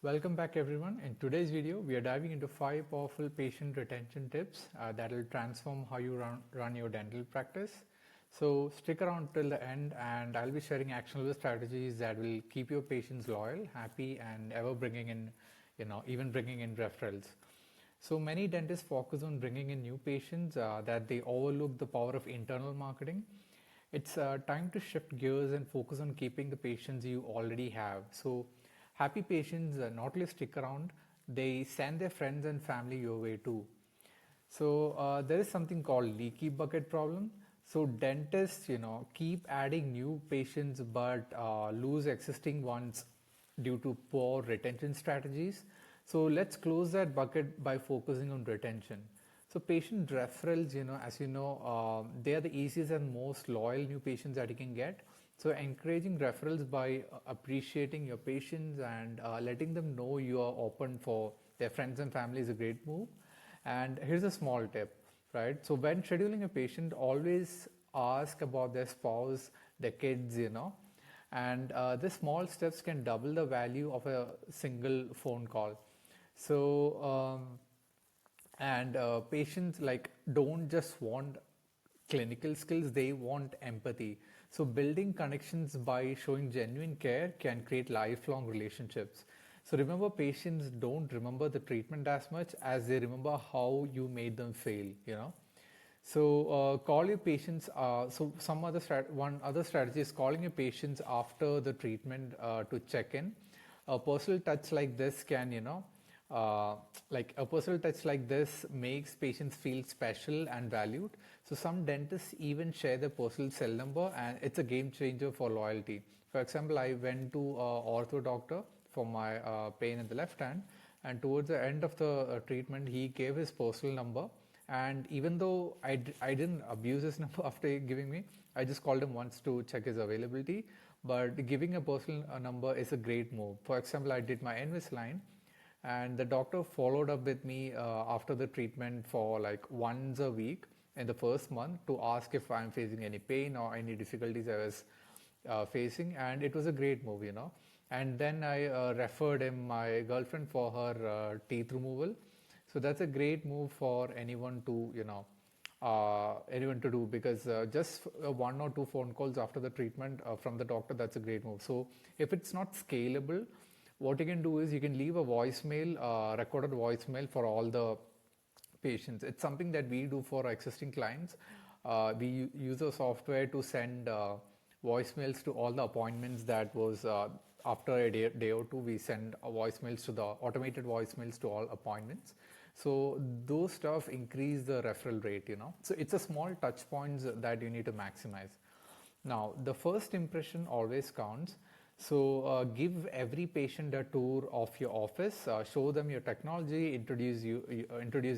Welcome back everyone. In today's video, we are diving into 5 powerful patient retention tips that will transform how you run your dental practice. So stick around till the end and I'll be sharing actionable strategies that will keep your patients loyal, happy and ever bringing in, even bringing in referrals. So many dentists focus on bringing in new patients that they overlook the power of internal marketing. It's time to shift gears and focus on keeping the patients you already have. So happy patients not only stick around, they send their friends and family your way too. So there is something called leaky bucket problem. So dentists, keep adding new patients but lose existing ones due to poor retention strategies. So let's close that bucket by focusing on retention. So patient referrals, as you know, they are the easiest and most loyal new patients that you can get. So encouraging referrals by appreciating your patients and letting them know you are open for their friends and family is a great move. And here's a small tip, right? So when scheduling a patient, always ask about their spouse, their kids, and the small steps can double the value of a single phone call. So, and patients like don't just want clinical skills, they want empathy. So building connections by showing genuine care can create lifelong relationships. So remember, patients don't remember the treatment as much as they remember how you made them feel. So call your patients. So one other strategy is calling your patients after the treatment to check in. A personal touch like this can, like a personal touch like this makes patients feel special and valued. So some dentists even share their personal cell number, and it's a game changer for loyalty. For example, I went to an ortho doctor for my pain in the left hand, and towards the end of the treatment, he gave his personal number. And even though I didn't abuse his number after giving me, I just called him once to check his availability. But giving a personal number is a great move. For example, I did my Invisalign and the doctor followed up with me after the treatment for like once a week in the first month to ask if I'm facing any pain or any difficulties I was facing, and it was a great move. And then I referred him my girlfriend for her teeth removal. So that's a great move for anyone to anyone to do, because just one or two phone calls after the treatment from the doctor, that's a great move. So if it's not scalable, what you can do is you can leave a voicemail, recorded voicemail for all the patients. It's something that we do for our existing clients. We use a software to send voicemails to all the appointments that was after a day or two, we send voicemails to the automated voicemails to all appointments. So those stuff increase the referral rate. So it's a small touch points that you need to maximize. Now, the first impression always counts. So give every patient a tour of your office, show them your technology, introduce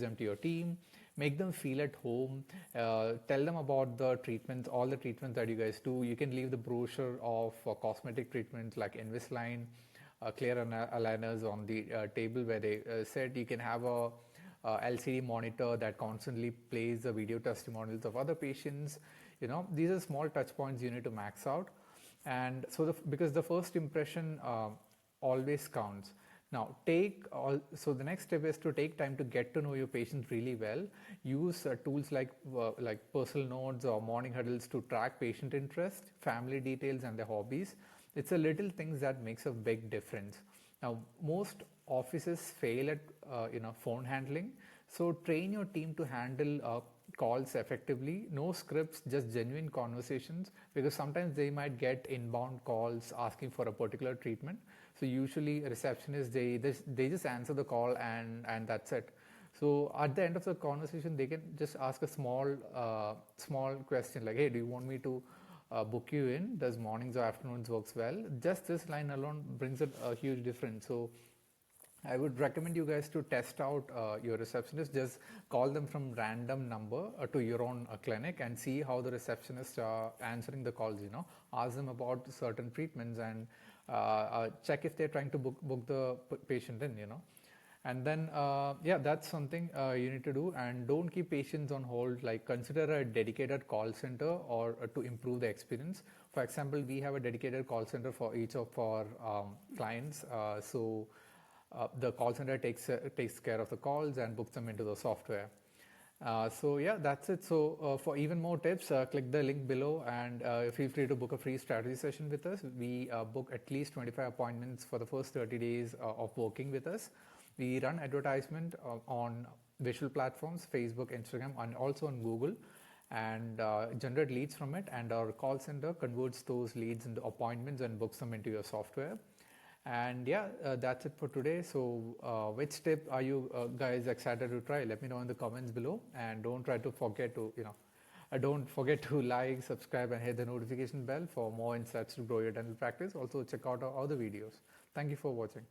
them to your team, make them feel at home, tell them about the treatments, all the treatments that you guys do. You can leave the brochure of cosmetic treatments like Invisalign, clear aligners on the table where they said. You can have a LCD monitor that constantly plays the video testimonials of other patients. These are small touch points you need to max out. And so because the first impression always counts. Now so the next step is to take time to get to know your patients really well. Use tools like personal notes or morning huddles to track patient interest, family details and their hobbies. It's a little things that makes a big difference. Now most offices fail at phone handling, so train your team to handle calls effectively. No scripts, just genuine conversations, because sometimes they might get inbound calls asking for a particular treatment. So usually receptionists, they just answer the call and that's it. So at the end of the conversation, they can just ask a small question like, hey, do you want me to book you in? Does mornings or afternoons works well? Just this line alone brings a huge difference. So I would recommend you guys to test out your receptionist. Just call them from random number to your own clinic and see how the receptionist are answering the calls. Ask them about certain treatments and check if they're trying to book the patient in. And then that's something you need to do. And don't keep patients on hold. Like, consider a dedicated call center or to improve the experience. For example, we have a dedicated call center for each of our clients. So the call center takes care of the calls and books them into the software. So yeah, that's it. So for even more tips, click the link below and feel free to book a free strategy session with us. We book at least 25 appointments for the first 30 days of working with us. We run advertisement on visual platforms, Facebook, Instagram, and also on Google, and generate leads from it. And our call center converts those leads into appointments and books them into your software. And yeah, that's it for today. So which tip are you guys excited to try? Let me know in the comments below, and don't try to forget to don't forget to like, subscribe, and hit the notification bell for more insights to grow your dental practice. Also check out our other videos. Thank you for watching.